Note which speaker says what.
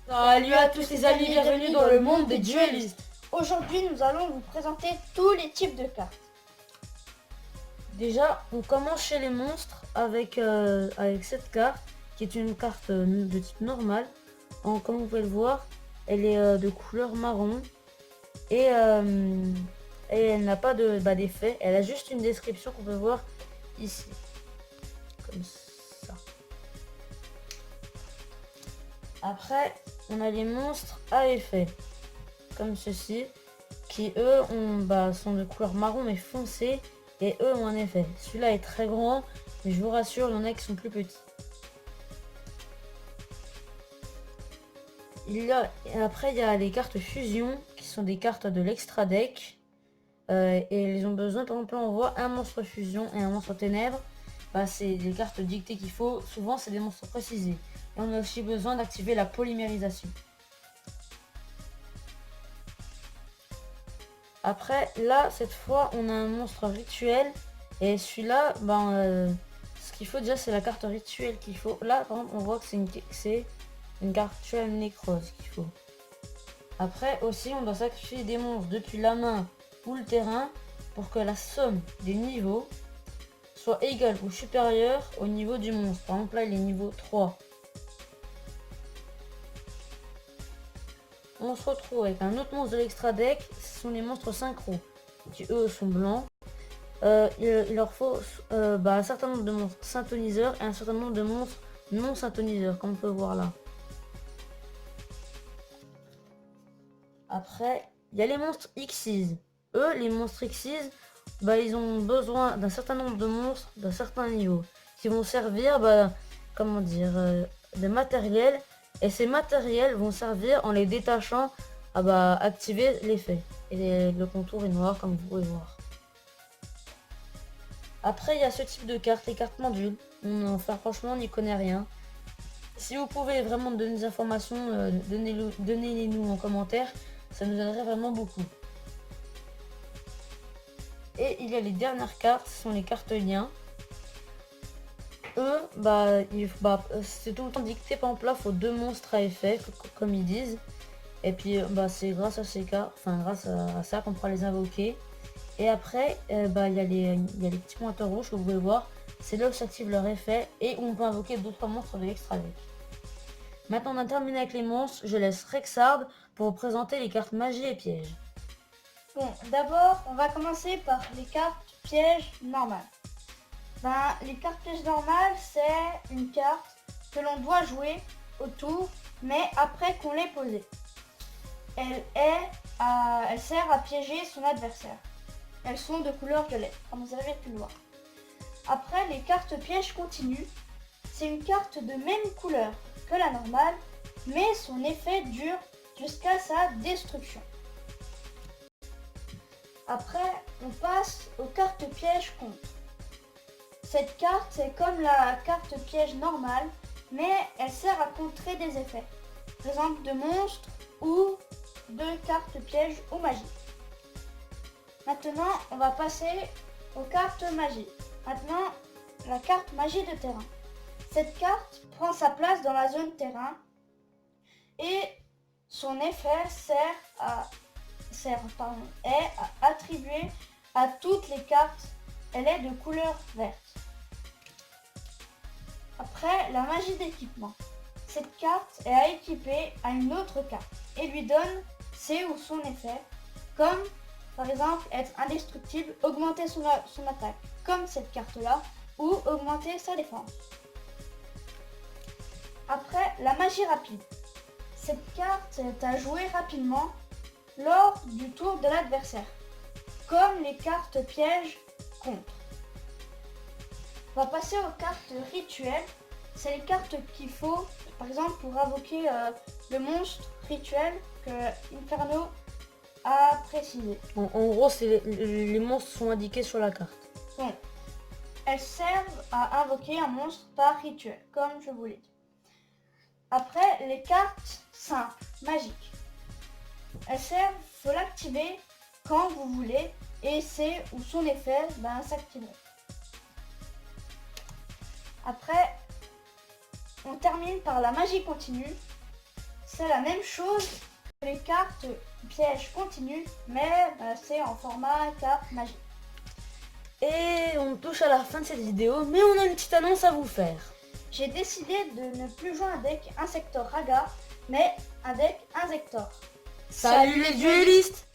Speaker 1: Salut à tous les amis, bienvenue dans le monde des duellistes.
Speaker 2: Aujourd'hui, nous allons vous présenter tous les types de cartes.
Speaker 1: Déjà, on commence chez les monstres avec cette carte qui est une carte de type normal. Comme vous pouvez le voir, elle est de couleur marron et elle n'a pas d'effet. Elle a juste une description qu'on peut voir ici, comme ça. Après, on a les monstres à effet, comme ceci, qui eux sont de couleur marron mais foncé, et eux ont un effet. Celui-là est très grand, mais je vous rassure, il y en a qui sont plus petits. Après, il y a les cartes fusion, qui sont des cartes de l'extra deck. Et ils ont besoin, par exemple, là, on voit un monstre fusion et un monstre ténèbres. C'est des cartes dictées qu'il faut. Souvent, c'est des monstres précisés. Et on a aussi besoin d'activer la polymérisation. Après, là, cette fois, on a un monstre rituel. Et celui-là, ce qu'il faut déjà, c'est la carte rituelle qu'il faut. Là, par exemple, on voit que c'est une carte rituelle nécrose qu'il faut. Après, aussi, on doit sacrifier des monstres depuis la main ou le terrain pour que la somme des niveaux soit égale ou supérieure au niveau du monstre. Par exemple, là, il est niveau 3. On se retrouve avec un autre monstre de l'extra deck, ce sont les monstres synchro, qui eux sont blancs. Il leur faut un certain nombre de monstres synthoniseurs et un certain nombre de monstres non synthoniseurs, comme on peut voir là. Après, il y a les monstres Xyz. Eux, les monstres Xyz, ils ont besoin d'un certain nombre de monstres d'un certain niveau, qui vont servir, de matériel. Et ces matériels vont servir en les détachant à activer l'effet. Et le contour est noir, comme vous pouvez voir. Après, il y a ce type de cartes, les cartes modules. Franchement, on n'y connaît rien. Si vous pouvez vraiment me donner des informations, donnez-les-nous en commentaire. Ça nous aiderait vraiment beaucoup. Et il y a les dernières cartes, ce sont les cartes liens. Eux, c'est tout le temps dicté. Par exemple, là, il faut 2 monstres à effet, comme ils disent. Et puis, c'est grâce à ces cartes, grâce à ça qu'on pourra les invoquer. Et après, il y a les petits pointeurs rouges que vous pouvez voir. C'est là où s'active leur effet et où on peut invoquer d'autres monstres de l'extra deck. Maintenant, on a terminé avec les monstres. Je laisse Rexard pour vous présenter les cartes magie et pièges.
Speaker 2: Bon, d'abord, on va commencer par les cartes pièges normales. Les cartes pièges normales, c'est une carte que l'on doit jouer au tour, mais après qu'on l'ait posée. Elle sert à piéger son adversaire. Elles sont de couleur violette, comme vous avez pu le voir. Après, les cartes pièges continues, c'est une carte de même couleur que la normale, mais son effet dure jusqu'à sa destruction. Après, on passe aux cartes pièges contre. Cette carte, c'est comme la carte piège normale, mais elle sert à contrer des effets, par exemple de monstres ou de cartes pièges ou magie. Maintenant, on va passer aux cartes magie. Maintenant, la carte magie de terrain. Cette carte prend sa place dans la zone terrain et son effet est attribué à toutes les cartes. Elle est de couleur verte. Après, la magie d'équipement. Cette carte est à équiper à une autre carte et lui donne ses ou son effet, comme par exemple être indestructible, augmenter son attaque, comme cette carte-là, ou augmenter sa défense. Après, la magie rapide. Cette carte est à jouer rapidement lors du tour de l'adversaire, comme les cartes pièges contre. On va passer aux cartes rituelles. C'est les cartes qu'il faut, par exemple, pour invoquer le monstre rituel que Inferno a précisé.
Speaker 1: En gros, les monstres sont indiqués sur la carte.
Speaker 2: Bon, elles servent à invoquer un monstre par rituel, comme je vous l'ai dit. Après, les cartes simples, magiques. Elles servent, il faut l'activer quand vous voulez et c'est où son effet s'activerait. Après, on termine par la magie continue. c'est la même chose que les cartes pièges continues, mais c'est en format carte magique.
Speaker 1: Et on touche à la fin de cette vidéo, mais on a une petite annonce à vous faire.
Speaker 2: J'ai décidé de ne plus jouer un deck Insector Raga, mais un deck Insector.
Speaker 1: Salut les duellistes!